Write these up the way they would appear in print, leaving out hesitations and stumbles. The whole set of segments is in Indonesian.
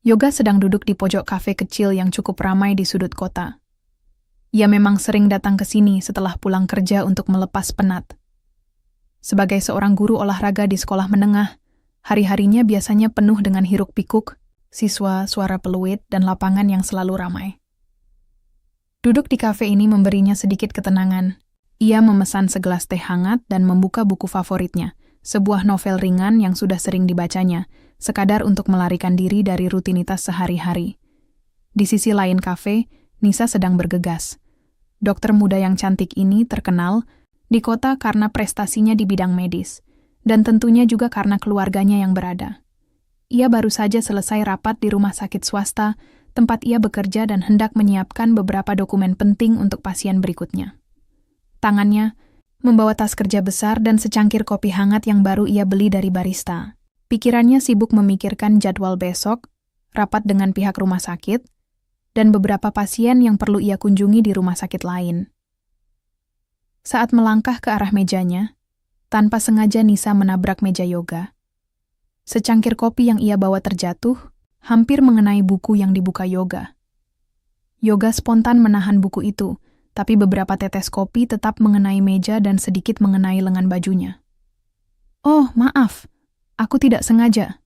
Yoga sedang duduk di pojok kafe kecil yang cukup ramai di sudut kota. Ia memang sering datang ke sini setelah pulang kerja untuk melepas penat. Sebagai seorang guru olahraga di sekolah menengah, hari-harinya biasanya penuh dengan hiruk-pikuk, siswa, suara peluit, dan lapangan yang selalu ramai. Duduk di kafe ini memberinya sedikit ketenangan. Ia memesan segelas teh hangat dan membuka buku favoritnya, sebuah novel ringan yang sudah sering dibacanya, sekadar untuk melarikan diri dari rutinitas sehari-hari. Di sisi lain kafe, Nisa sedang bergegas. Dokter muda yang cantik ini terkenal di kota karena prestasinya di bidang medis, dan tentunya juga karena keluarganya yang berada. Ia baru saja selesai rapat di rumah sakit swasta, tempat ia bekerja dan hendak menyiapkan beberapa dokumen penting untuk pasien berikutnya. Tangannya membawa tas kerja besar dan secangkir kopi hangat yang baru ia beli dari barista. Pikirannya sibuk memikirkan jadwal besok, rapat dengan pihak rumah sakit, dan beberapa pasien yang perlu ia kunjungi di rumah sakit lain. Saat melangkah ke arah mejanya, tanpa sengaja Nisa menabrak meja yoga. Secangkir kopi yang ia bawa terjatuh, hampir mengenai buku yang dibuka yoga. Yoga spontan menahan buku itu, tapi beberapa tetes kopi tetap mengenai meja dan sedikit mengenai lengan bajunya. "Oh, maaf. Aku tidak sengaja,"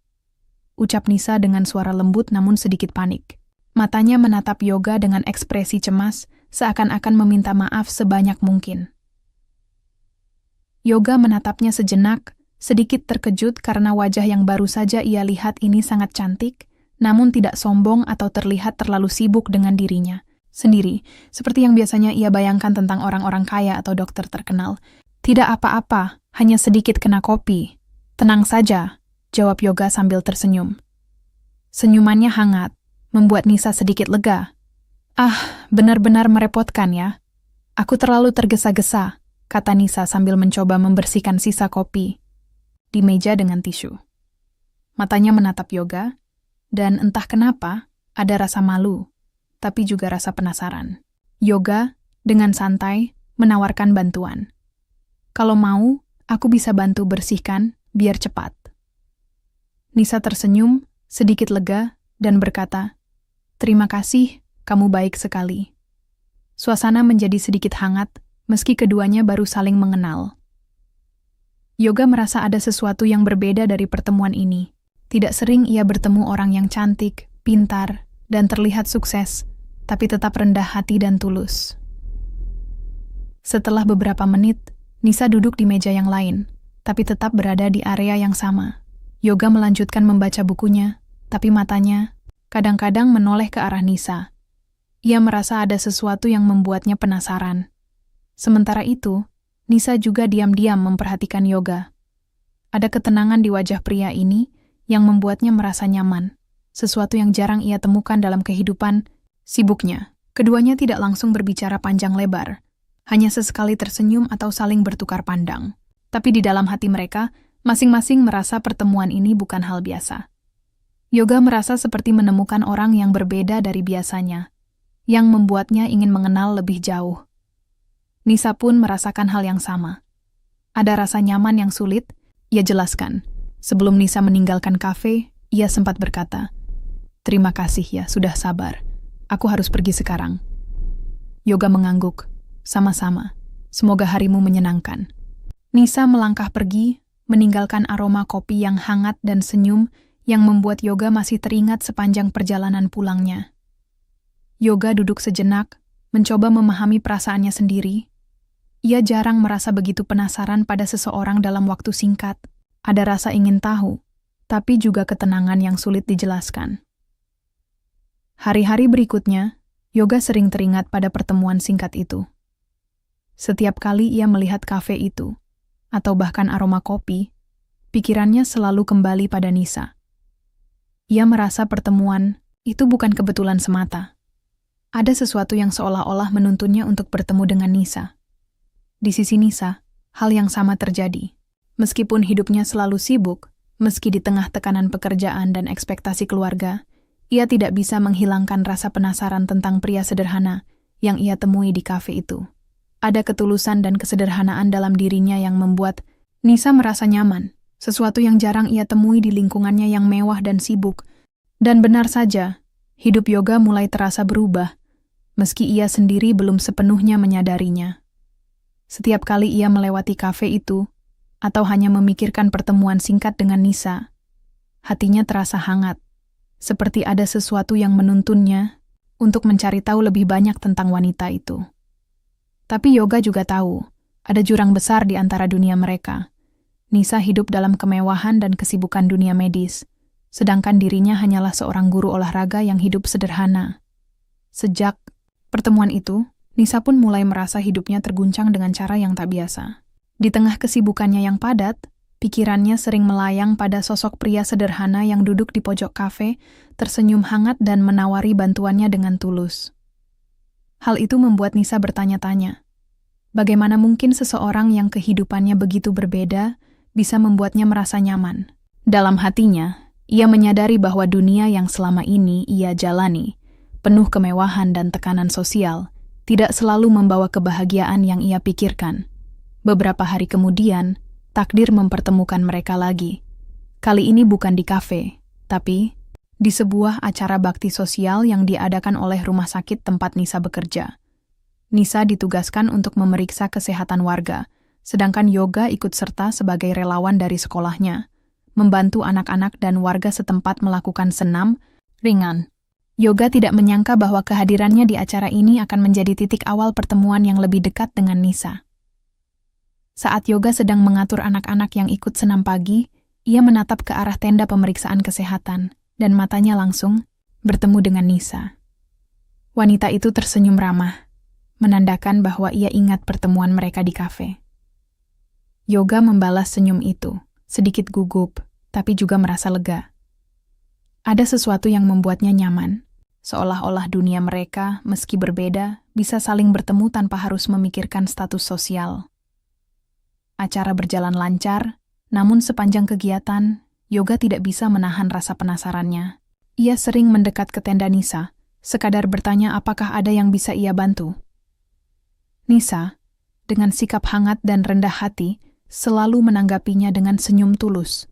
ucap Nisa dengan suara lembut namun sedikit panik. Matanya menatap Yoga dengan ekspresi cemas, seakan-akan meminta maaf sebanyak mungkin. Yoga menatapnya sejenak, sedikit terkejut karena wajah yang baru saja ia lihat ini sangat cantik, namun tidak sombong atau terlihat terlalu sibuk dengan dirinya sendiri, seperti yang biasanya ia bayangkan tentang orang-orang kaya atau dokter terkenal. "Tidak apa-apa, hanya sedikit kena kopi. Tenang saja," jawab Yoga sambil tersenyum. Senyumannya hangat, membuat Nisa sedikit lega. "Ah, benar-benar merepotkan ya. Aku terlalu tergesa-gesa," kata Nisa sambil mencoba membersihkan sisa kopi di meja dengan tisu. Matanya menatap Yoga, dan entah kenapa ada rasa malu, tapi juga rasa penasaran. Yoga, dengan santai, menawarkan bantuan. "Kalau mau, aku bisa bantu bersihkan, biar cepat." Nisa tersenyum, sedikit lega, dan berkata, "Terima kasih, kamu baik sekali." Suasana menjadi sedikit hangat, meski keduanya baru saling mengenal. Yoga merasa ada sesuatu yang berbeda dari pertemuan ini. Tidak sering ia bertemu orang yang cantik, pintar, dan terlihat sukses, tapi tetap rendah hati dan tulus. Setelah beberapa menit, Nisa duduk di meja yang lain, tapi tetap berada di area yang sama. Yoga melanjutkan membaca bukunya, tapi matanya kadang-kadang menoleh ke arah Nisa. Ia merasa ada sesuatu yang membuatnya penasaran. Sementara itu, Nisa juga diam-diam memperhatikan Yoga. Ada ketenangan di wajah pria ini yang membuatnya merasa nyaman, sesuatu yang jarang ia temukan dalam kehidupan sibuknya. Keduanya tidak langsung berbicara panjang lebar, hanya sesekali tersenyum atau saling bertukar pandang. Tapi di dalam hati mereka, masing-masing merasa pertemuan ini bukan hal biasa. Yoga merasa seperti menemukan orang yang berbeda dari biasanya, yang membuatnya ingin mengenal lebih jauh. Nisa pun merasakan hal yang sama. Ada rasa nyaman yang sulit, ia jelaskan. Sebelum Nisa meninggalkan kafe, ia sempat berkata, "Terima kasih ya, sudah sabar. Aku harus pergi sekarang." Yoga mengangguk. "Sama-sama. Semoga harimu menyenangkan." Nisa melangkah pergi, meninggalkan aroma kopi yang hangat dan senyum yang membuat Yoga masih teringat sepanjang perjalanan pulangnya. Yoga duduk sejenak, mencoba memahami perasaannya sendiri. Ia jarang merasa begitu penasaran pada seseorang dalam waktu singkat. Ada rasa ingin tahu, tapi juga ketenangan yang sulit dijelaskan. Hari-hari berikutnya, Yoga sering teringat pada pertemuan singkat itu. Setiap kali ia melihat kafe itu, atau bahkan aroma kopi, pikirannya selalu kembali pada Nisa. Ia merasa pertemuan itu bukan kebetulan semata. Ada sesuatu yang seolah-olah menuntunnya untuk bertemu dengan Nisa. Di sisi Nisa, hal yang sama terjadi. Meskipun hidupnya selalu sibuk, meski di tengah tekanan pekerjaan dan ekspektasi keluarga, ia tidak bisa menghilangkan rasa penasaran tentang pria sederhana yang ia temui di kafe itu. Ada ketulusan dan kesederhanaan dalam dirinya yang membuat Nisa merasa nyaman, sesuatu yang jarang ia temui di lingkungannya yang mewah dan sibuk. Dan benar saja, hidup Yoga mulai terasa berubah, meski ia sendiri belum sepenuhnya menyadarinya. Setiap kali ia melewati kafe itu, atau hanya memikirkan pertemuan singkat dengan Nisa, hatinya terasa hangat, seperti ada sesuatu yang menuntunnya untuk mencari tahu lebih banyak tentang wanita itu. Tapi Yoga juga tahu, ada jurang besar di antara dunia mereka. Nisa hidup dalam kemewahan dan kesibukan dunia medis, sedangkan dirinya hanyalah seorang guru olahraga yang hidup sederhana. Sejak pertemuan itu, Nisa pun mulai merasa hidupnya terguncang dengan cara yang tak biasa. Di tengah kesibukannya yang padat, pikirannya sering melayang pada sosok pria sederhana yang duduk di pojok kafe, tersenyum hangat dan menawari bantuannya dengan tulus. Hal itu membuat Nisa bertanya-tanya, bagaimana mungkin seseorang yang kehidupannya begitu berbeda bisa membuatnya merasa nyaman? Dalam hatinya, ia menyadari bahwa dunia yang selama ini ia jalani, penuh kemewahan dan tekanan sosial, tidak selalu membawa kebahagiaan yang ia pikirkan. Beberapa hari kemudian, takdir mempertemukan mereka lagi. Kali ini bukan di kafe, tapi di sebuah acara bakti sosial yang diadakan oleh rumah sakit tempat Nisa bekerja. Nisa ditugaskan untuk memeriksa kesehatan warga, sedangkan Yoga ikut serta sebagai relawan dari sekolahnya, membantu anak-anak dan warga setempat melakukan senam ringan. Yoga tidak menyangka bahwa kehadirannya di acara ini akan menjadi titik awal pertemuan yang lebih dekat dengan Nisa. Saat Yoga sedang mengatur anak-anak yang ikut senam pagi, ia menatap ke arah tenda pemeriksaan kesehatan, dan matanya langsung bertemu dengan Nisa. Wanita itu tersenyum ramah, menandakan bahwa ia ingat pertemuan mereka di kafe. Yoga membalas senyum itu, sedikit gugup, tapi juga merasa lega. Ada sesuatu yang membuatnya nyaman, seolah-olah dunia mereka, meski berbeda, bisa saling bertemu tanpa harus memikirkan status sosial. Acara berjalan lancar, namun sepanjang kegiatan, Yoga tidak bisa menahan rasa penasarannya. Ia sering mendekat ke tenda Nisa, sekadar bertanya apakah ada yang bisa ia bantu. Nisa, dengan sikap hangat dan rendah hati, selalu menanggapinya dengan senyum tulus.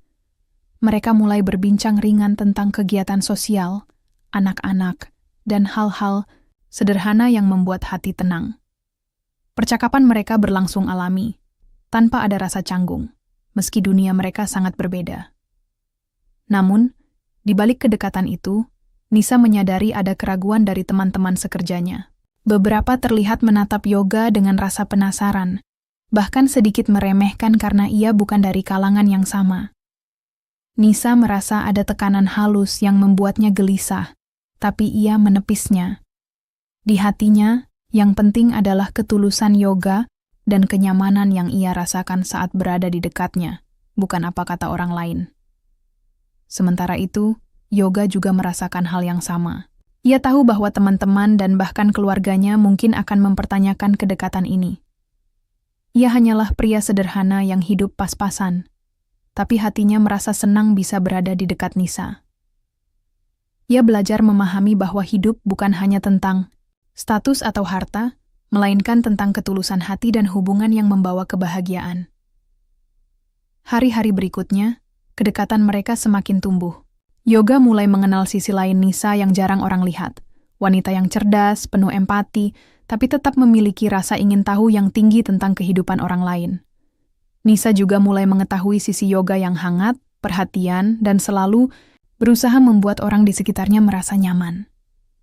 Mereka mulai berbincang ringan tentang kegiatan sosial, anak-anak, dan hal-hal sederhana yang membuat hati tenang. Percakapan mereka berlangsung alami, tanpa ada rasa canggung, meski dunia mereka sangat berbeda. Namun, di balik kedekatan itu, Nisa menyadari ada keraguan dari teman-teman sekerjanya. Beberapa terlihat menatap Yoga dengan rasa penasaran, bahkan sedikit meremehkan karena ia bukan dari kalangan yang sama. Nisa merasa ada tekanan halus yang membuatnya gelisah, tapi ia menepisnya. Di hatinya, yang penting adalah ketulusan Yoga dan kenyamanan yang ia rasakan saat berada di dekatnya, bukan apa kata orang lain. Sementara itu, Yoga juga merasakan hal yang sama. Ia tahu bahwa teman-teman dan bahkan keluarganya mungkin akan mempertanyakan kedekatan ini. Ia hanyalah pria sederhana yang hidup pas-pasan, tapi hatinya merasa senang bisa berada di dekat Nisa. Ia belajar memahami bahwa hidup bukan hanya tentang status atau harta, melainkan tentang ketulusan hati dan hubungan yang membawa kebahagiaan. Hari-hari berikutnya, kedekatan mereka semakin tumbuh. Yoga mulai mengenal sisi lain Nisa yang jarang orang lihat. Wanita yang cerdas, penuh empati, tapi tetap memiliki rasa ingin tahu yang tinggi tentang kehidupan orang lain. Nisa juga mulai mengetahui sisi Yoga yang hangat, perhatian, dan selalu berusaha membuat orang di sekitarnya merasa nyaman.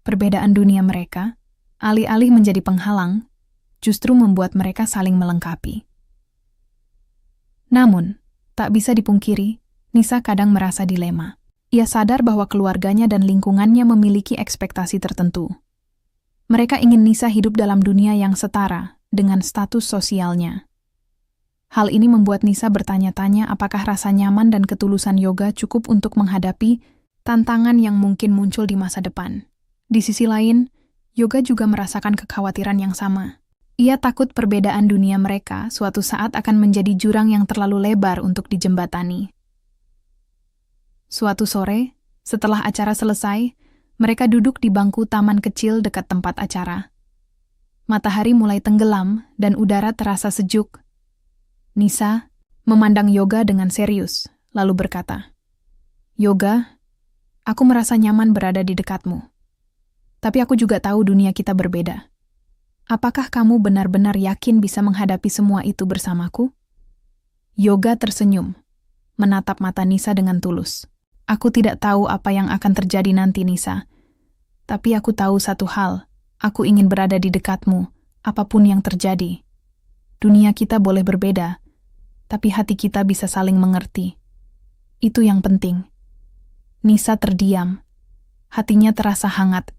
Perbedaan dunia mereka, alih-alih menjadi penghalang, justru membuat mereka saling melengkapi. Namun, tak bisa dipungkiri, Nisa kadang merasa dilema. Ia sadar bahwa keluarganya dan lingkungannya memiliki ekspektasi tertentu. Mereka ingin Nisa hidup dalam dunia yang setara dengan status sosialnya. Hal ini membuat Nisa bertanya-tanya apakah rasa nyaman dan ketulusan Yoga cukup untuk menghadapi tantangan yang mungkin muncul di masa depan. Di sisi lain, Yoga juga merasakan kekhawatiran yang sama. Ia takut perbedaan dunia mereka suatu saat akan menjadi jurang yang terlalu lebar untuk dijembatani. Suatu sore, setelah acara selesai, mereka duduk di bangku taman kecil dekat tempat acara. Matahari mulai tenggelam dan udara terasa sejuk. Nisa memandang Yoga dengan serius, lalu berkata, "Yoga, Aku merasa nyaman berada di dekatmu. Tapi aku juga tahu dunia kita berbeda. Apakah kamu benar-benar yakin bisa menghadapi semua itu bersamaku? Yoga tersenyum, menatap mata Nisa dengan tulus. Aku tidak tahu apa yang akan terjadi nanti, Nisa. Tapi aku tahu satu hal, aku ingin berada di dekatmu, apapun yang terjadi. Dunia kita boleh berbeda, tapi hati kita bisa saling mengerti. Itu yang penting. Nisa terdiam, hatinya terasa hangat.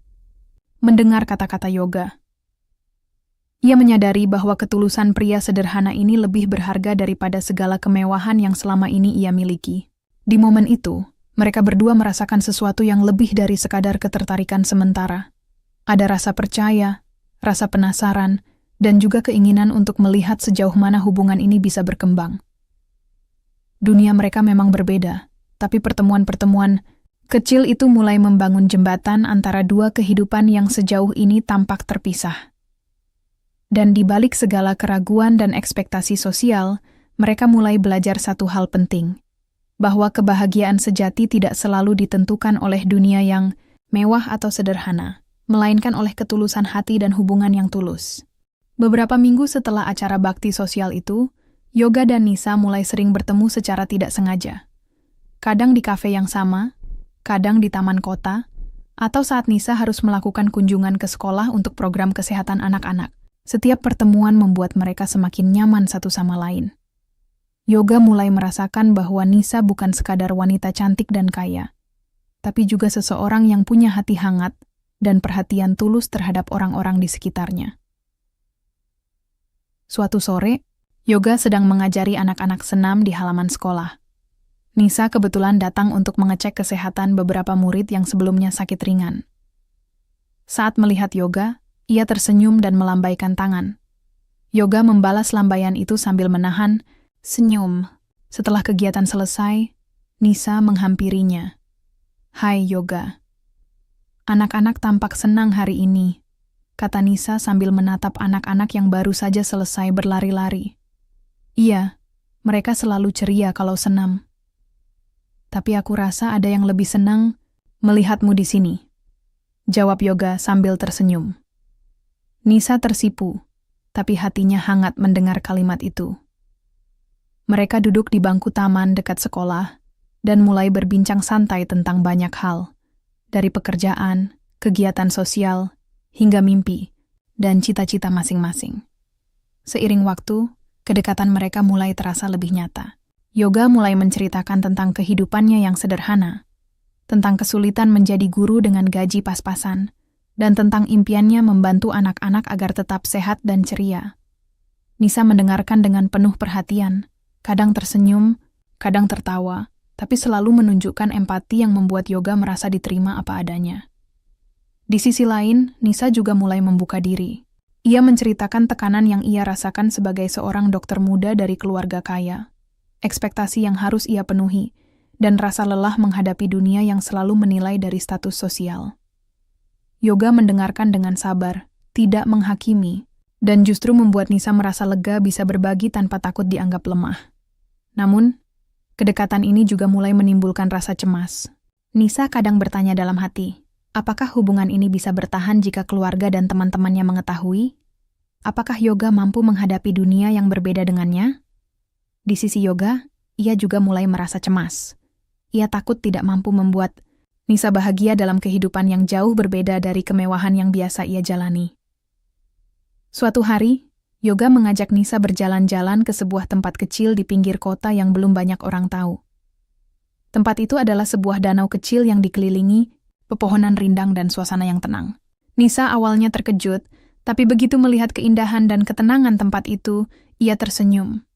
Mendengar kata-kata Yoga, ia menyadari bahwa ketulusan pria sederhana ini lebih berharga daripada segala kemewahan yang selama ini ia miliki. Di momen itu, mereka berdua merasakan sesuatu yang lebih dari sekadar ketertarikan sementara. Ada rasa percaya, rasa penasaran, dan juga keinginan untuk melihat sejauh mana hubungan ini bisa berkembang. Dunia mereka memang berbeda, tapi pertemuan-pertemuan kecil itu mulai membangun jembatan antara dua kehidupan yang sejauh ini tampak terpisah. Dan di balik segala keraguan dan ekspektasi sosial, mereka mulai belajar satu hal penting, bahwa kebahagiaan sejati tidak selalu ditentukan oleh dunia yang mewah atau sederhana, melainkan oleh ketulusan hati dan hubungan yang tulus. Beberapa minggu setelah acara bakti sosial itu, Yoga dan Nisa mulai sering bertemu secara tidak sengaja. Kadang di kafe yang sama, kadang di taman kota, atau saat Nisa harus melakukan kunjungan ke sekolah untuk program kesehatan anak-anak. Setiap pertemuan membuat mereka semakin nyaman satu sama lain. Yoga mulai merasakan bahwa Nisa bukan sekadar wanita cantik dan kaya, tapi juga seseorang yang punya hati hangat dan perhatian tulus terhadap orang-orang di sekitarnya. Suatu sore, Yoga sedang mengajari anak-anak senam di halaman sekolah. Nisa kebetulan datang untuk mengecek kesehatan beberapa murid yang sebelumnya sakit ringan. Saat melihat Yoga, ia tersenyum dan melambaikan tangan. Yoga membalas lambaian itu sambil menahan senyum. Setelah kegiatan selesai, Nisa menghampirinya. "Hai Yoga." "Anak-anak tampak senang hari ini," kata Nisa sambil menatap anak-anak yang baru saja selesai berlari-lari. "Iya, mereka selalu ceria kalau senam. Tapi aku rasa ada yang lebih senang melihatmu di sini," jawab Yoga sambil tersenyum. Nisa tersipu, tapi hatinya hangat mendengar kalimat itu. Mereka duduk di bangku taman dekat sekolah dan mulai berbincang santai tentang banyak hal, dari pekerjaan, kegiatan sosial, hingga mimpi, dan cita-cita masing-masing. Seiring waktu, kedekatan mereka mulai terasa lebih nyata. Yoga mulai menceritakan tentang kehidupannya yang sederhana, tentang kesulitan menjadi guru dengan gaji pas-pasan, dan tentang impiannya membantu anak-anak agar tetap sehat dan ceria. Nisa mendengarkan dengan penuh perhatian, kadang tersenyum, kadang tertawa, tapi selalu menunjukkan empati yang membuat Yoga merasa diterima apa adanya. Di sisi lain, Nisa juga mulai membuka diri. Ia menceritakan tekanan yang ia rasakan sebagai seorang dokter muda dari keluarga kaya, ekspektasi yang harus ia penuhi, dan rasa lelah menghadapi dunia yang selalu menilai dari status sosial. Yoga mendengarkan dengan sabar, tidak menghakimi, dan justru membuat Nisa merasa lega bisa berbagi tanpa takut dianggap lemah. Namun, kedekatan ini juga mulai menimbulkan rasa cemas. Nisa kadang bertanya dalam hati, apakah hubungan ini bisa bertahan jika keluarga dan teman-temannya mengetahui? Apakah Yoga mampu menghadapi dunia yang berbeda dengannya? Di sisi Yoga, ia juga mulai merasa cemas. Ia takut tidak mampu membuat Nisa bahagia dalam kehidupan yang jauh berbeda dari kemewahan yang biasa ia jalani. Suatu hari, Yoga mengajak Nisa berjalan-jalan ke sebuah tempat kecil di pinggir kota yang belum banyak orang tahu. Tempat itu adalah sebuah danau kecil yang dikelilingi pepohonan rindang dan suasana yang tenang. Nisa awalnya terkejut, tapi begitu melihat keindahan dan ketenangan tempat itu, ia tersenyum.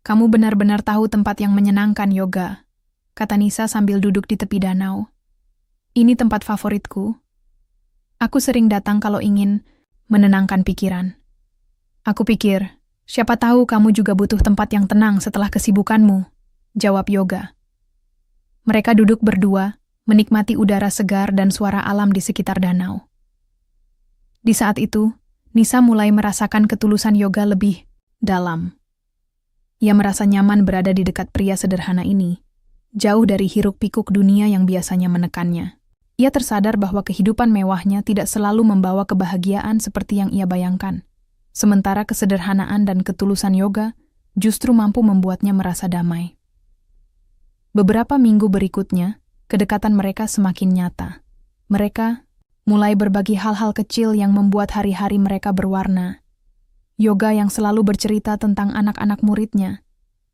"Kamu benar-benar tahu tempat yang menyenangkan, Yoga," kata Nisa sambil duduk di tepi danau. "Ini tempat favoritku. Aku sering datang kalau ingin menenangkan pikiran. Aku pikir, siapa tahu kamu juga butuh tempat yang tenang setelah kesibukanmu," jawab Yoga. Mereka duduk berdua, menikmati udara segar dan suara alam di sekitar danau. Di saat itu, Nisa mulai merasakan ketulusan Yoga lebih dalam. Ia merasa nyaman berada di dekat pria sederhana ini, jauh dari hiruk-pikuk dunia yang biasanya menekannya. Ia tersadar bahwa kehidupan mewahnya tidak selalu membawa kebahagiaan seperti yang ia bayangkan. Sementara kesederhanaan dan ketulusan yoga justru mampu membuatnya merasa damai. Beberapa minggu berikutnya, kedekatan mereka semakin nyata. Mereka mulai berbagi hal-hal kecil yang membuat hari-hari mereka berwarna. Yoga yang selalu bercerita tentang anak-anak muridnya,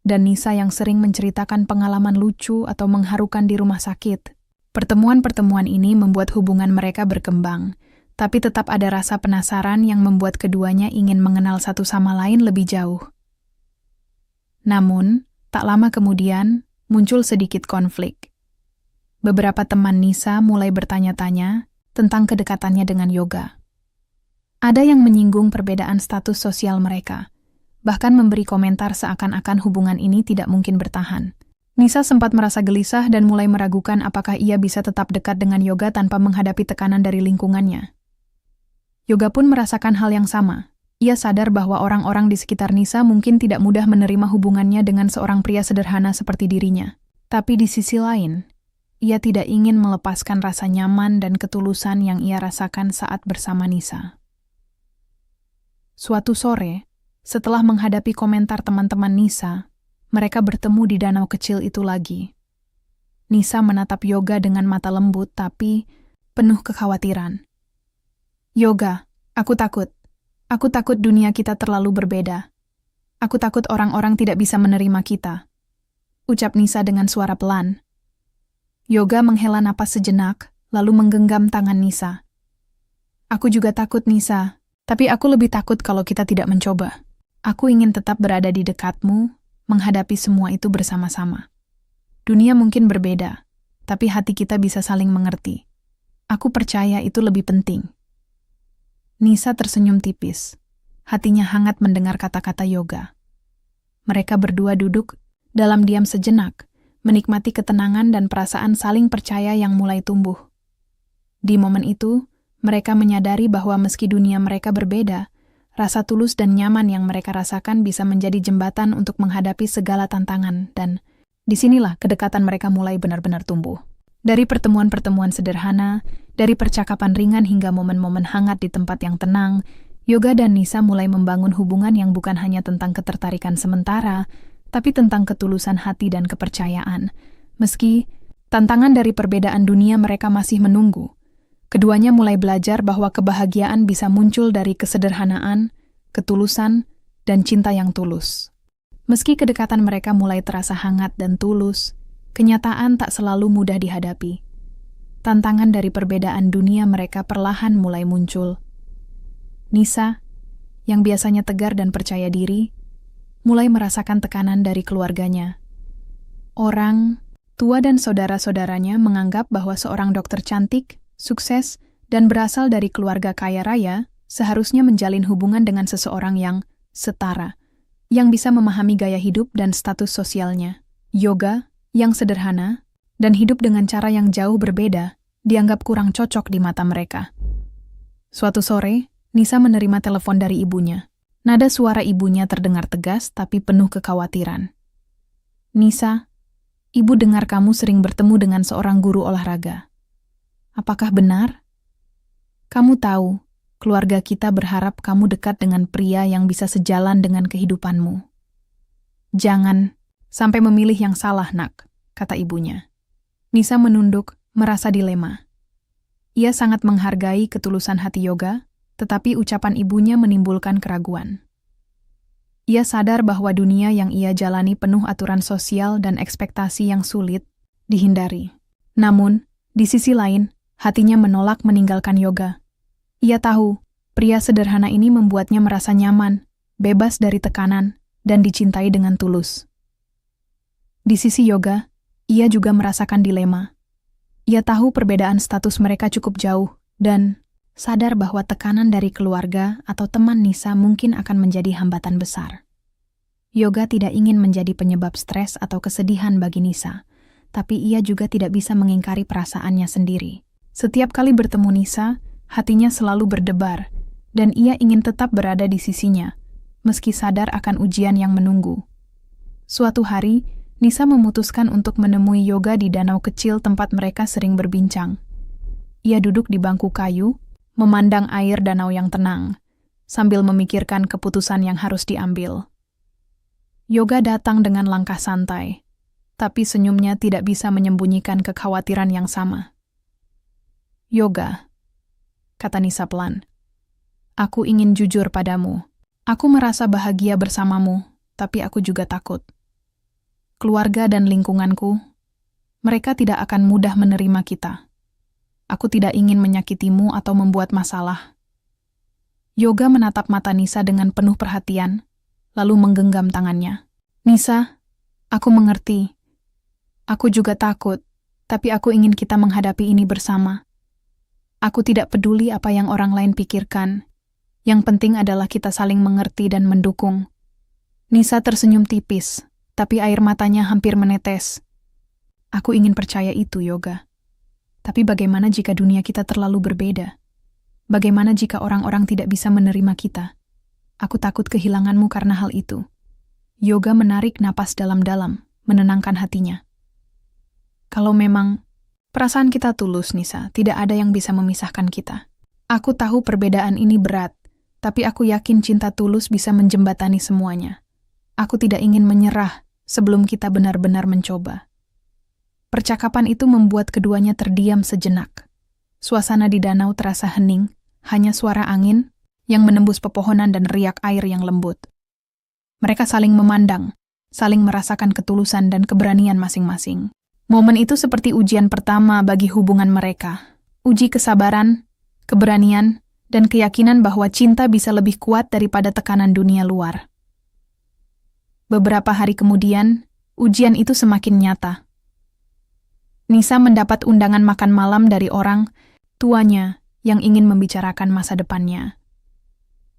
dan Nisa yang sering menceritakan pengalaman lucu atau mengharukan di rumah sakit. Pertemuan-pertemuan ini membuat hubungan mereka berkembang, tapi tetap ada rasa penasaran yang membuat keduanya ingin mengenal satu sama lain lebih jauh. Namun, tak lama kemudian, muncul sedikit konflik. Beberapa teman Nisa mulai bertanya-tanya tentang kedekatannya dengan Yoga. Ada yang menyinggung perbedaan status sosial mereka, bahkan memberi komentar seakan-akan hubungan ini tidak mungkin bertahan. Nisa sempat merasa gelisah dan mulai meragukan apakah ia bisa tetap dekat dengan Yoga tanpa menghadapi tekanan dari lingkungannya. Yoga pun merasakan hal yang sama. Ia sadar bahwa orang-orang di sekitar Nisa mungkin tidak mudah menerima hubungannya dengan seorang pria sederhana seperti dirinya. Tapi di sisi lain, ia tidak ingin melepaskan rasa nyaman dan ketulusan yang ia rasakan saat bersama Nisa. Suatu sore, setelah menghadapi komentar teman-teman Nisa, mereka bertemu di danau kecil itu lagi. Nisa menatap Yoga dengan mata lembut tapi penuh kekhawatiran. Yoga, aku takut. Aku takut dunia kita terlalu berbeda. Aku takut orang-orang tidak bisa menerima kita. Ucap Nisa dengan suara pelan. Yoga menghela napas sejenak, lalu menggenggam tangan Nisa. Aku juga takut, Nisa. Tapi aku lebih takut kalau kita tidak mencoba. Aku ingin tetap berada di dekatmu, menghadapi semua itu bersama-sama. Dunia mungkin berbeda, tapi hati kita bisa saling mengerti. Aku percaya itu lebih penting. Nisa tersenyum tipis. Hatinya hangat mendengar kata-kata Yoga. Mereka berdua duduk dalam diam sejenak, menikmati ketenangan dan perasaan saling percaya yang mulai tumbuh. Di momen itu, mereka menyadari bahwa meski dunia mereka berbeda, rasa tulus dan nyaman yang mereka rasakan bisa menjadi jembatan untuk menghadapi segala tantangan, dan disinilah kedekatan mereka mulai benar-benar tumbuh. Dari pertemuan-pertemuan sederhana, dari percakapan ringan hingga momen-momen hangat di tempat yang tenang, Yoga dan Nisa mulai membangun hubungan yang bukan hanya tentang ketertarikan sementara, tapi tentang ketulusan hati dan kepercayaan. Meski tantangan dari perbedaan dunia mereka masih menunggu, keduanya mulai belajar bahwa kebahagiaan bisa muncul dari kesederhanaan, ketulusan, dan cinta yang tulus. Meski kedekatan mereka mulai terasa hangat dan tulus, kenyataan tak selalu mudah dihadapi. Tantangan dari perbedaan dunia mereka perlahan mulai muncul. Nisa, yang biasanya tegar dan percaya diri, mulai merasakan tekanan dari keluarganya. Orang tua dan saudara-saudaranya menganggap bahwa seorang dokter cantik, sukses, dan berasal dari keluarga kaya raya seharusnya menjalin hubungan dengan seseorang yang setara, yang bisa memahami gaya hidup dan status sosialnya. Yoga, yang sederhana, dan hidup dengan cara yang jauh berbeda, dianggap kurang cocok di mata mereka. Suatu sore, Nisa menerima telepon dari ibunya. Nada suara ibunya terdengar tegas tapi penuh kekhawatiran. Nisa, ibu dengar kamu sering bertemu dengan seorang guru olahraga. Apakah benar? Kamu tahu, keluarga kita berharap kamu dekat dengan pria yang bisa sejalan dengan kehidupanmu. Jangan sampai memilih yang salah, nak, kata ibunya. Nisa menunduk, merasa dilema. Ia sangat menghargai ketulusan hati Yoga, tetapi ucapan ibunya menimbulkan keraguan. Ia sadar bahwa dunia yang ia jalani penuh aturan sosial dan ekspektasi yang sulit dihindari. Namun, di sisi lain, hatinya menolak meninggalkan Yoga. Ia tahu, pria sederhana ini membuatnya merasa nyaman, bebas dari tekanan, dan dicintai dengan tulus. Di sisi Yoga, ia juga merasakan dilema. Ia tahu perbedaan status mereka cukup jauh, dan sadar bahwa tekanan dari keluarga atau teman Nisa mungkin akan menjadi hambatan besar. Yoga tidak ingin menjadi penyebab stres atau kesedihan bagi Nisa, tapi ia juga tidak bisa mengingkari perasaannya sendiri. Setiap kali bertemu Nisa, hatinya selalu berdebar, dan ia ingin tetap berada di sisinya, meski sadar akan ujian yang menunggu. Suatu hari, Nisa memutuskan untuk menemui Yoga di danau kecil tempat mereka sering berbincang. Ia duduk di bangku kayu, memandang air danau yang tenang, sambil memikirkan keputusan yang harus diambil. Yoga datang dengan langkah santai, tapi senyumnya tidak bisa menyembunyikan kekhawatiran yang sama. "Yoga," kata Nisa pelan, "aku ingin jujur padamu. Aku merasa bahagia bersamamu, tapi aku juga takut. Keluarga dan lingkunganku, mereka tidak akan mudah menerima kita. Aku tidak ingin menyakitimu atau membuat masalah." Yoga menatap mata Nisa dengan penuh perhatian, lalu menggenggam tangannya. "Nisa, aku mengerti. Aku juga takut, tapi aku ingin kita menghadapi ini bersama. Aku tidak peduli apa yang orang lain pikirkan. Yang penting adalah kita saling mengerti dan mendukung." Nisa tersenyum tipis, tapi air matanya hampir menetes. "Aku ingin percaya itu, Yoga. Tapi bagaimana jika dunia kita terlalu berbeda? Bagaimana jika orang-orang tidak bisa menerima kita? Aku takut kehilanganmu karena hal itu." Yoga menarik napas dalam-dalam, menenangkan hatinya. "Kalau memang perasaan kita tulus, Nisa, tidak ada yang bisa memisahkan kita. Aku tahu perbedaan ini berat, tapi aku yakin cinta tulus bisa menjembatani semuanya. Aku tidak ingin menyerah sebelum kita benar-benar mencoba." Percakapan itu membuat keduanya terdiam sejenak. Suasana di danau terasa hening, hanya suara angin yang menembus pepohonan dan riak air yang lembut. Mereka saling memandang, saling merasakan ketulusan dan keberanian masing-masing. Momen itu seperti ujian pertama bagi hubungan mereka. Uji kesabaran, keberanian, dan keyakinan bahwa cinta bisa lebih kuat daripada tekanan dunia luar. Beberapa hari kemudian, ujian itu semakin nyata. Nisa mendapat undangan makan malam dari orang tuanya yang ingin membicarakan masa depannya.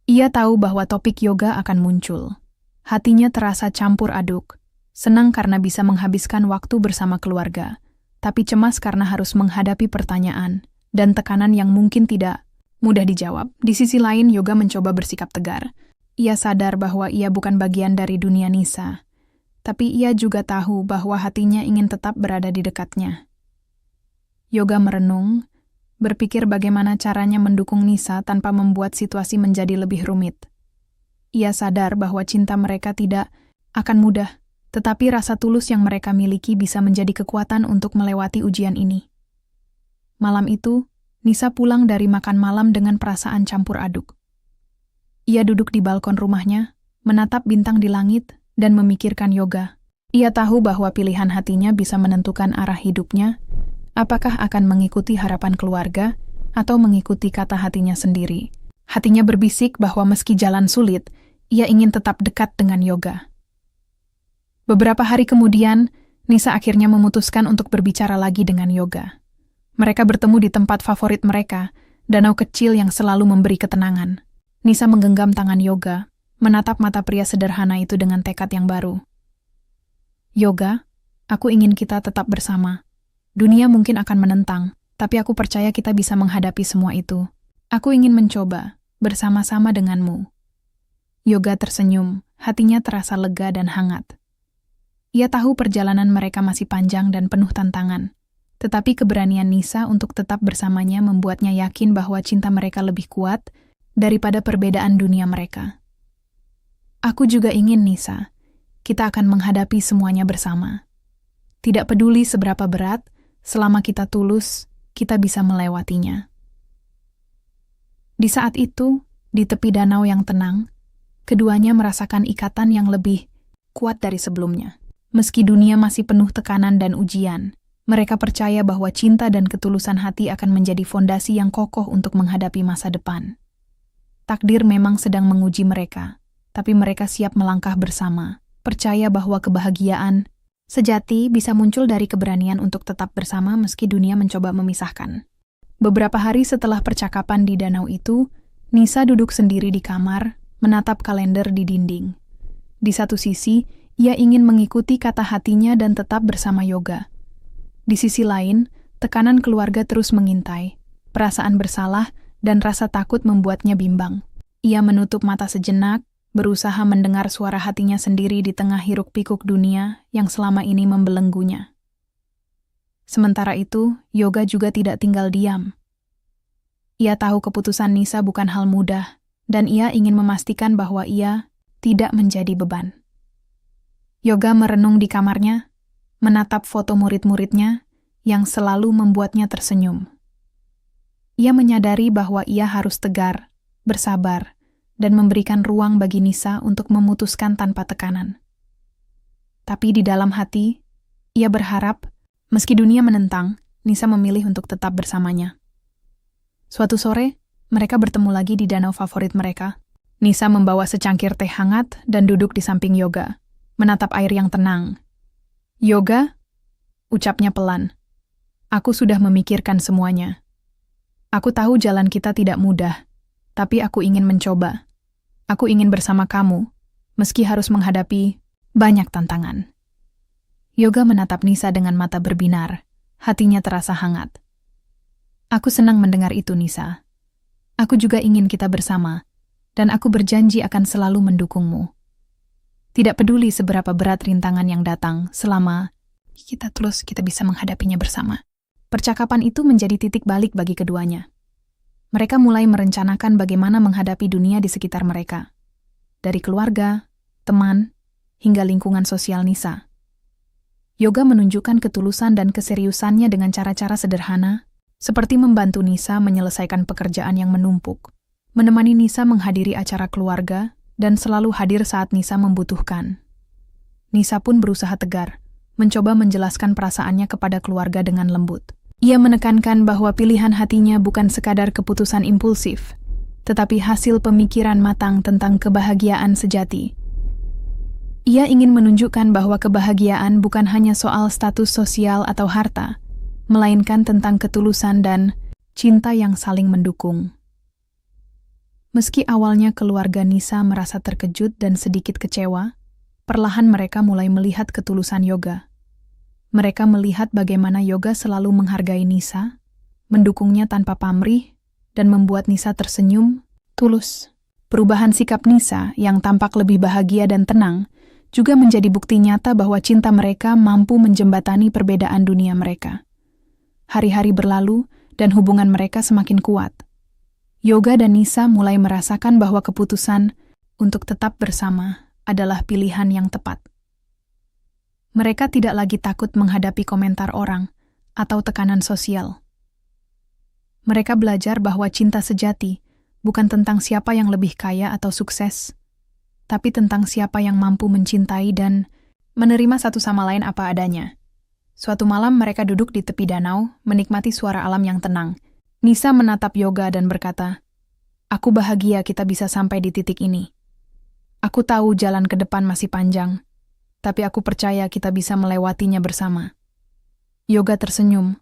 Ia tahu bahwa topik yoga akan muncul. Hatinya terasa campur aduk, senang karena bisa menghabiskan waktu bersama keluarga, tapi cemas karena harus menghadapi pertanyaan dan tekanan yang mungkin tidak mudah dijawab. Di sisi lain, Yoga mencoba bersikap tegar. Ia sadar bahwa ia bukan bagian dari dunia Nisa, tapi ia juga tahu bahwa hatinya ingin tetap berada di dekatnya. Yoga merenung, berpikir bagaimana caranya mendukung Nisa tanpa membuat situasi menjadi lebih rumit. Ia sadar bahwa cinta mereka tidak akan mudah, tetapi rasa tulus yang mereka miliki bisa menjadi kekuatan untuk melewati ujian ini. Malam itu, Nisa pulang dari makan malam dengan perasaan campur aduk. Ia duduk di balkon rumahnya, menatap bintang di langit, dan memikirkan Yoga. Ia tahu bahwa pilihan hatinya bisa menentukan arah hidupnya, apakah akan mengikuti harapan keluarga, atau mengikuti kata hatinya sendiri. Hatinya berbisik bahwa meski jalan sulit, ia ingin tetap dekat dengan Yoga. Beberapa hari kemudian, Nisa akhirnya memutuskan untuk berbicara lagi dengan Yoga. Mereka bertemu di tempat favorit mereka, danau kecil yang selalu memberi ketenangan. Nisa menggenggam tangan Yoga, menatap mata pria sederhana itu dengan tekad yang baru. "Yoga, aku ingin kita tetap bersama. Dunia mungkin akan menentang, tapi aku percaya kita bisa menghadapi semua itu. Aku ingin mencoba, bersama-sama denganmu." Yoga tersenyum, hatinya terasa lega dan hangat. Ia tahu perjalanan mereka masih panjang dan penuh tantangan. Tetapi keberanian Nisa untuk tetap bersamanya membuatnya yakin bahwa cinta mereka lebih kuat daripada perbedaan dunia mereka. "Aku juga ingin, Nisa. Kita akan menghadapi semuanya bersama. Tidak peduli seberapa berat, selama kita tulus, kita bisa melewatinya." Di saat itu, di tepi danau yang tenang, keduanya merasakan ikatan yang lebih kuat dari sebelumnya. Meski dunia masih penuh tekanan dan ujian, mereka percaya bahwa cinta dan ketulusan hati akan menjadi fondasi yang kokoh untuk menghadapi masa depan. Takdir memang sedang menguji mereka, tapi mereka siap melangkah bersama, percaya bahwa kebahagiaan sejati bisa muncul dari keberanian untuk tetap bersama meski dunia mencoba memisahkan. Beberapa hari setelah percakapan di danau itu, Nisa duduk sendiri di kamar, menatap kalender di dinding. Di satu sisi, ia ingin mengikuti kata hatinya dan tetap bersama Yoga. Di sisi lain, tekanan keluarga terus mengintai. Perasaan bersalah dan rasa takut membuatnya bimbang. Ia menutup mata sejenak, berusaha mendengar suara hatinya sendiri di tengah hiruk-pikuk dunia yang selama ini membelenggunya. Sementara itu, Yoga juga tidak tinggal diam. Ia tahu keputusan Nisa bukan hal mudah, dan ia ingin memastikan bahwa ia tidak menjadi beban. Yoga merenung di kamarnya, menatap foto murid-muridnya yang selalu membuatnya tersenyum. Ia menyadari bahwa ia harus tegar, bersabar, dan memberikan ruang bagi Nisa untuk memutuskan tanpa tekanan. Tapi di dalam hati, ia berharap, meski dunia menentang, Nisa memilih untuk tetap bersamanya. Suatu sore, mereka bertemu lagi di danau favorit mereka. Nisa membawa secangkir teh hangat dan duduk di samping Yoga, menatap air yang tenang. "Yoga," ucapnya pelan, "aku sudah memikirkan semuanya. Aku tahu jalan kita tidak mudah, tapi aku ingin mencoba. Aku ingin bersama kamu, meski harus menghadapi banyak tantangan." Yoga menatap Nisa dengan mata berbinar, hatinya terasa hangat. "Aku senang mendengar itu, Nisa. Aku juga ingin kita bersama, dan aku berjanji akan selalu mendukungmu. Tidak peduli seberapa berat rintangan yang datang, selama kita bisa menghadapinya bersama." Percakapan itu menjadi titik balik bagi keduanya. Mereka mulai merencanakan bagaimana menghadapi dunia di sekitar mereka. Dari keluarga, teman, hingga lingkungan sosial Nisa. Yoga menunjukkan ketulusan dan keseriusannya dengan cara-cara sederhana, seperti membantu Nisa menyelesaikan pekerjaan yang menumpuk, menemani Nisa menghadiri acara keluarga, dan selalu hadir saat Nisa membutuhkan. Nisa pun berusaha tegar, mencoba menjelaskan perasaannya kepada keluarga dengan lembut. Ia menekankan bahwa pilihan hatinya bukan sekadar keputusan impulsif, tetapi hasil pemikiran matang tentang kebahagiaan sejati. Ia ingin menunjukkan bahwa kebahagiaan bukan hanya soal status sosial atau harta, melainkan tentang ketulusan dan cinta yang saling mendukung. Meski awalnya keluarga Nisa merasa terkejut dan sedikit kecewa, perlahan mereka mulai melihat ketulusan Yoga. Mereka melihat bagaimana Yoga selalu menghargai Nisa, mendukungnya tanpa pamrih, dan membuat Nisa tersenyum tulus. Perubahan sikap Nisa yang tampak lebih bahagia dan tenang juga menjadi bukti nyata bahwa cinta mereka mampu menjembatani perbedaan dunia mereka. Hari-hari berlalu dan hubungan mereka semakin kuat. Yoga dan Nisa mulai merasakan bahwa keputusan untuk tetap bersama adalah pilihan yang tepat. Mereka tidak lagi takut menghadapi komentar orang atau tekanan sosial. Mereka belajar bahwa cinta sejati bukan tentang siapa yang lebih kaya atau sukses, tapi tentang siapa yang mampu mencintai dan menerima satu sama lain apa adanya. Suatu malam mereka duduk di tepi danau, menikmati suara alam yang tenang. Nisa menatap Yoga dan berkata, "Aku bahagia kita bisa sampai di titik ini. Aku tahu jalan ke depan masih panjang, tapi aku percaya kita bisa melewatinya bersama." Yoga tersenyum,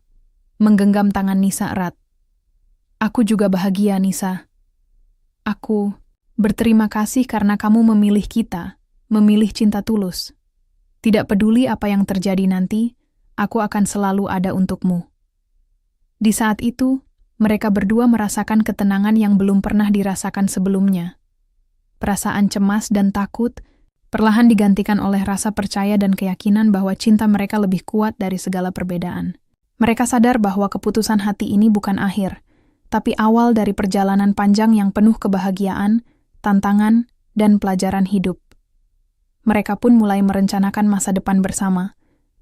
menggenggam tangan Nisa erat. "Aku juga bahagia, Nisa. Aku berterima kasih karena kamu memilih kita, memilih cinta tulus. Tidak peduli apa yang terjadi nanti, aku akan selalu ada untukmu." Di saat itu, mereka berdua merasakan ketenangan yang belum pernah dirasakan sebelumnya. Perasaan cemas dan takut perlahan digantikan oleh rasa percaya dan keyakinan bahwa cinta mereka lebih kuat dari segala perbedaan. Mereka sadar bahwa keputusan hati ini bukan akhir, tapi awal dari perjalanan panjang yang penuh kebahagiaan, tantangan, dan pelajaran hidup. Mereka pun mulai merencanakan masa depan bersama,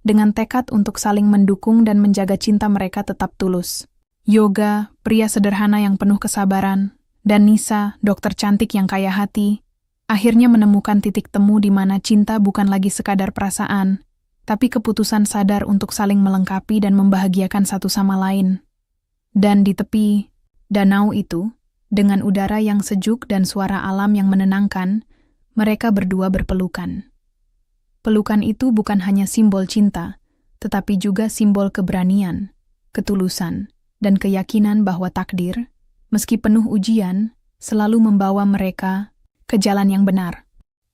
dengan tekad untuk saling mendukung dan menjaga cinta mereka tetap tulus. Yoga, pria sederhana yang penuh kesabaran, dan Nisa, dokter cantik yang kaya hati, akhirnya menemukan titik temu di mana cinta bukan lagi sekadar perasaan, tapi keputusan sadar untuk saling melengkapi dan membahagiakan satu sama lain. Dan di tepi danau itu, dengan udara yang sejuk dan suara alam yang menenangkan, mereka berdua berpelukan. Pelukan itu bukan hanya simbol cinta, tetapi juga simbol keberanian, ketulusan, dan keyakinan bahwa takdir, meski penuh ujian, selalu membawa mereka ke jalan yang benar.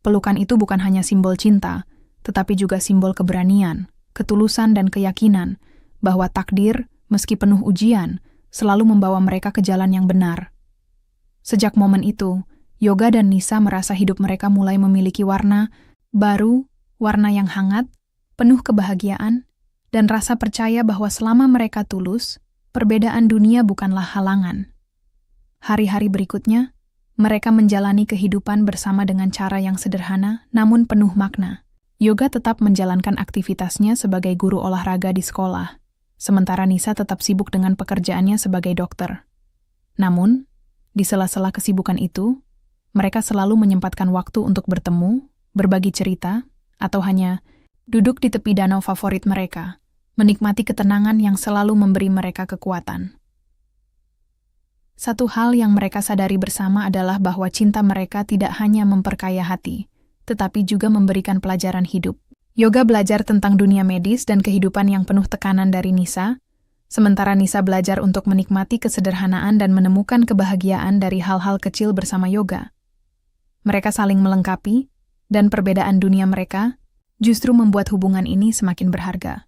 Pelukan itu bukan hanya simbol cinta, tetapi juga simbol keberanian, ketulusan, dan keyakinan bahwa takdir, meski penuh ujian, selalu membawa mereka ke jalan yang benar. Sejak momen itu, Yoga dan Nisa merasa hidup mereka mulai memiliki warna baru, warna yang hangat, penuh kebahagiaan, dan rasa percaya bahwa selama mereka tulus, perbedaan dunia bukanlah halangan. Hari-hari berikutnya, mereka menjalani kehidupan bersama dengan cara yang sederhana namun penuh makna. Yoga tetap menjalankan aktivitasnya sebagai guru olahraga di sekolah, sementara Nisa tetap sibuk dengan pekerjaannya sebagai dokter. Namun, di sela-sela kesibukan itu, mereka selalu menyempatkan waktu untuk bertemu, berbagi cerita, atau hanya duduk di tepi danau favorit mereka, menikmati ketenangan yang selalu memberi mereka kekuatan. Satu hal yang mereka sadari bersama adalah bahwa cinta mereka tidak hanya memperkaya hati, tetapi juga memberikan pelajaran hidup. Yoga belajar tentang dunia medis dan kehidupan yang penuh tekanan dari Nisa, sementara Nisa belajar untuk menikmati kesederhanaan dan menemukan kebahagiaan dari hal-hal kecil bersama Yoga. Mereka saling melengkapi, dan perbedaan dunia mereka justru membuat hubungan ini semakin berharga.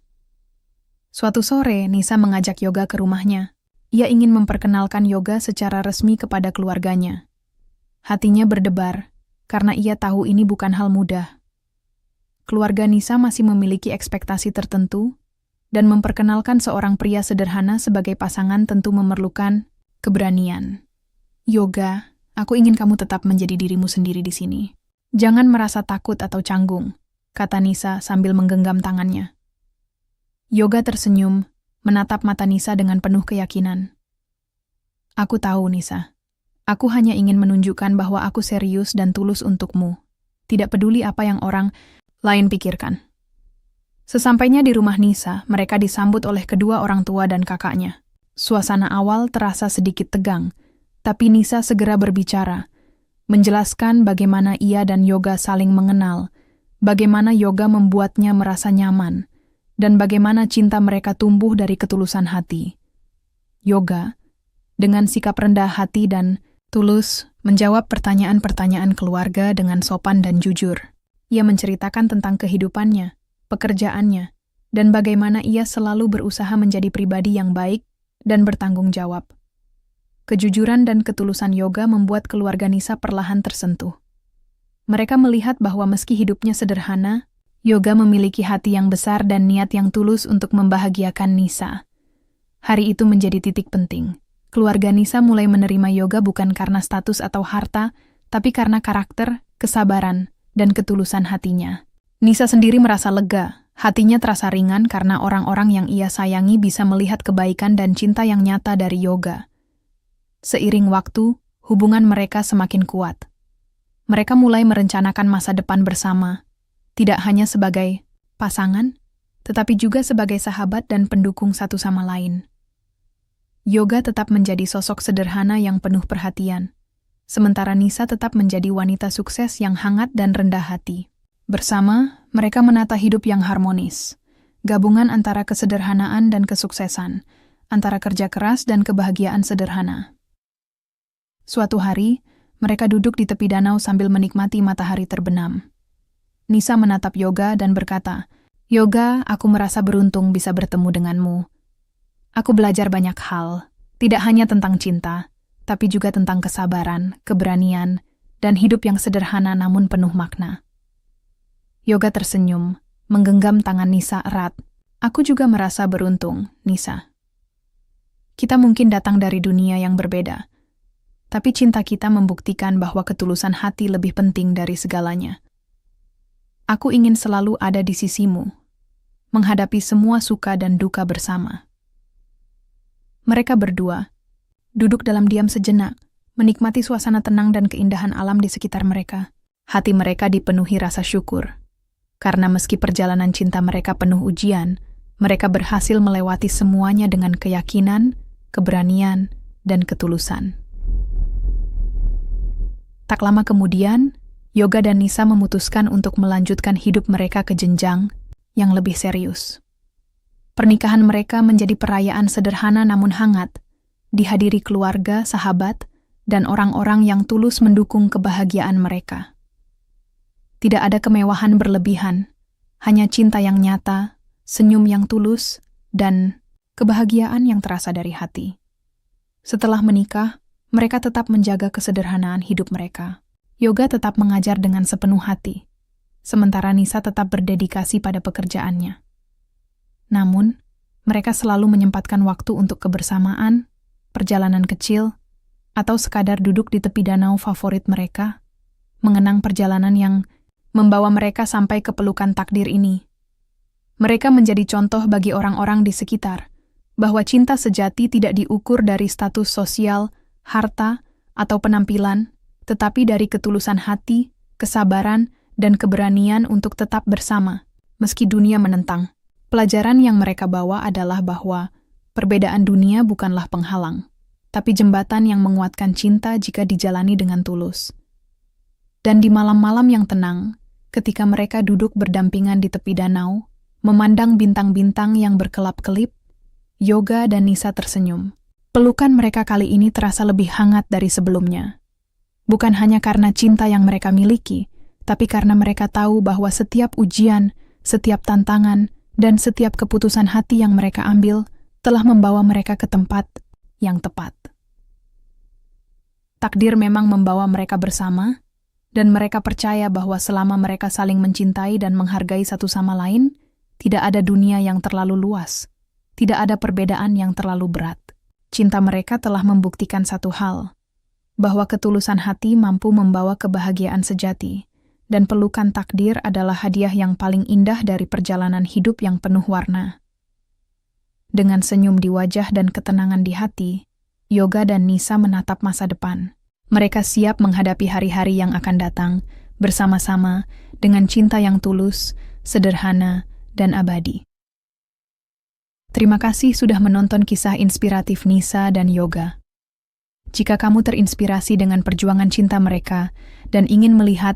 Suatu sore, Nisa mengajak Yoga ke rumahnya. Ia ingin memperkenalkan Yoga secara resmi kepada keluarganya. Hatinya berdebar, karena ia tahu ini bukan hal mudah. Keluarga Nisa masih memiliki ekspektasi tertentu, dan memperkenalkan seorang pria sederhana sebagai pasangan tentu memerlukan keberanian. Yoga, aku ingin kamu tetap menjadi dirimu sendiri di sini. Jangan merasa takut atau canggung, kata Nisa sambil menggenggam tangannya. Yoga tersenyum, menatap mata Nisa dengan penuh keyakinan. Aku tahu, Nisa. Aku hanya ingin menunjukkan bahwa aku serius dan tulus untukmu. Tidak peduli apa yang orang lain pikirkan. Sesampainya di rumah Nisa, mereka disambut oleh kedua orang tua dan kakaknya. Suasana awal terasa sedikit tegang, tapi Nisa segera berbicara, menjelaskan bagaimana ia dan Yoga saling mengenal, bagaimana Yoga membuatnya merasa nyaman, dan bagaimana cinta mereka tumbuh dari ketulusan hati. Yoga, dengan sikap rendah hati dan tulus, menjawab pertanyaan-pertanyaan keluarga dengan sopan dan jujur. Ia menceritakan tentang kehidupannya, pekerjaannya, dan bagaimana ia selalu berusaha menjadi pribadi yang baik dan bertanggung jawab. Kejujuran dan ketulusan Yoga membuat keluarga Nisa perlahan tersentuh. Mereka melihat bahwa meski hidupnya sederhana, Yoga memiliki hati yang besar dan niat yang tulus untuk membahagiakan Nisa. Hari itu menjadi titik penting. Keluarga Nisa mulai menerima Yoga bukan karena status atau harta, tapi karena karakter, kesabaran, dan ketulusan hatinya. Nisa sendiri merasa lega, hatinya terasa ringan karena orang-orang yang ia sayangi bisa melihat kebaikan dan cinta yang nyata dari Yoga. Seiring waktu, hubungan mereka semakin kuat. Mereka mulai merencanakan masa depan bersama, tidak hanya sebagai pasangan, tetapi juga sebagai sahabat dan pendukung satu sama lain. Yoga tetap menjadi sosok sederhana yang penuh perhatian, sementara Nisa tetap menjadi wanita sukses yang hangat dan rendah hati. Bersama, mereka menata hidup yang harmonis, gabungan antara kesederhanaan dan kesuksesan, antara kerja keras dan kebahagiaan sederhana. Suatu hari, mereka duduk di tepi danau sambil menikmati matahari terbenam. Nisa menatap Yoga dan berkata, "Yoga, aku merasa beruntung bisa bertemu denganmu. Aku belajar banyak hal, tidak hanya tentang cinta, tapi juga tentang kesabaran, keberanian, dan hidup yang sederhana namun penuh makna." Yoga tersenyum, menggenggam tangan Nisa erat. "Aku juga merasa beruntung, Nisa. Kita mungkin datang dari dunia yang berbeda, tapi cinta kita membuktikan bahwa ketulusan hati lebih penting dari segalanya. Aku ingin selalu ada di sisimu, menghadapi semua suka dan duka bersama." Mereka berdua duduk dalam diam sejenak, menikmati suasana tenang dan keindahan alam di sekitar mereka. Hati mereka dipenuhi rasa syukur, karena meski perjalanan cinta mereka penuh ujian, mereka berhasil melewati semuanya dengan keyakinan, keberanian, dan ketulusan. Tak lama kemudian, Yoga dan Nisa memutuskan untuk melanjutkan hidup mereka ke jenjang yang lebih serius. Pernikahan mereka menjadi perayaan sederhana namun hangat, dihadiri keluarga, sahabat, dan orang-orang yang tulus mendukung kebahagiaan mereka. Tidak ada kemewahan berlebihan, hanya cinta yang nyata, senyum yang tulus, dan kebahagiaan yang terasa dari hati. Setelah menikah, mereka tetap menjaga kesederhanaan hidup mereka. Yoga tetap mengajar dengan sepenuh hati, sementara Nisa tetap berdedikasi pada pekerjaannya. Namun, mereka selalu menyempatkan waktu untuk kebersamaan, perjalanan kecil, atau sekadar duduk di tepi danau favorit mereka, mengenang perjalanan yang membawa mereka sampai ke pelukan takdir ini. Mereka menjadi contoh bagi orang-orang di sekitar, bahwa cinta sejati tidak diukur dari status sosial, harta, atau penampilan, tetapi dari ketulusan hati, kesabaran, dan keberanian untuk tetap bersama, meski dunia menentang. Pelajaran yang mereka bawa adalah bahwa perbedaan dunia bukanlah penghalang, tapi jembatan yang menguatkan cinta jika dijalani dengan tulus. Dan di malam-malam yang tenang, ketika mereka duduk berdampingan di tepi danau, memandang bintang-bintang yang berkelap-kelip, Yoga dan Nisa tersenyum. Pelukan mereka kali ini terasa lebih hangat dari sebelumnya. Bukan hanya karena cinta yang mereka miliki, tapi karena mereka tahu bahwa setiap ujian, setiap tantangan, dan setiap keputusan hati yang mereka ambil telah membawa mereka ke tempat yang tepat. Takdir memang membawa mereka bersama, dan mereka percaya bahwa selama mereka saling mencintai dan menghargai satu sama lain, tidak ada dunia yang terlalu luas, tidak ada perbedaan yang terlalu berat. Cinta mereka telah membuktikan satu hal, bahwa ketulusan hati mampu membawa kebahagiaan sejati, dan pelukan takdir adalah hadiah yang paling indah dari perjalanan hidup yang penuh warna. Dengan senyum di wajah dan ketenangan di hati, Yoga dan Nisa menatap masa depan. Mereka siap menghadapi hari-hari yang akan datang, bersama-sama dengan cinta yang tulus, sederhana, dan abadi. Terima kasih sudah menonton kisah inspiratif Nisa dan Yoga. Jika kamu terinspirasi dengan perjuangan cinta mereka dan ingin melihat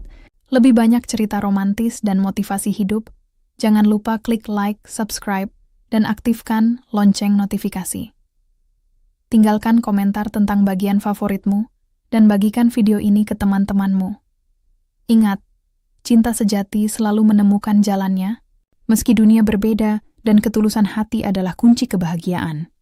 lebih banyak cerita romantis dan motivasi hidup, jangan lupa klik like, subscribe, dan aktifkan lonceng notifikasi. Tinggalkan komentar tentang bagian favoritmu dan bagikan video ini ke teman-temanmu. Ingat, cinta sejati selalu menemukan jalannya, meski dunia berbeda dan ketulusan hati adalah kunci kebahagiaan.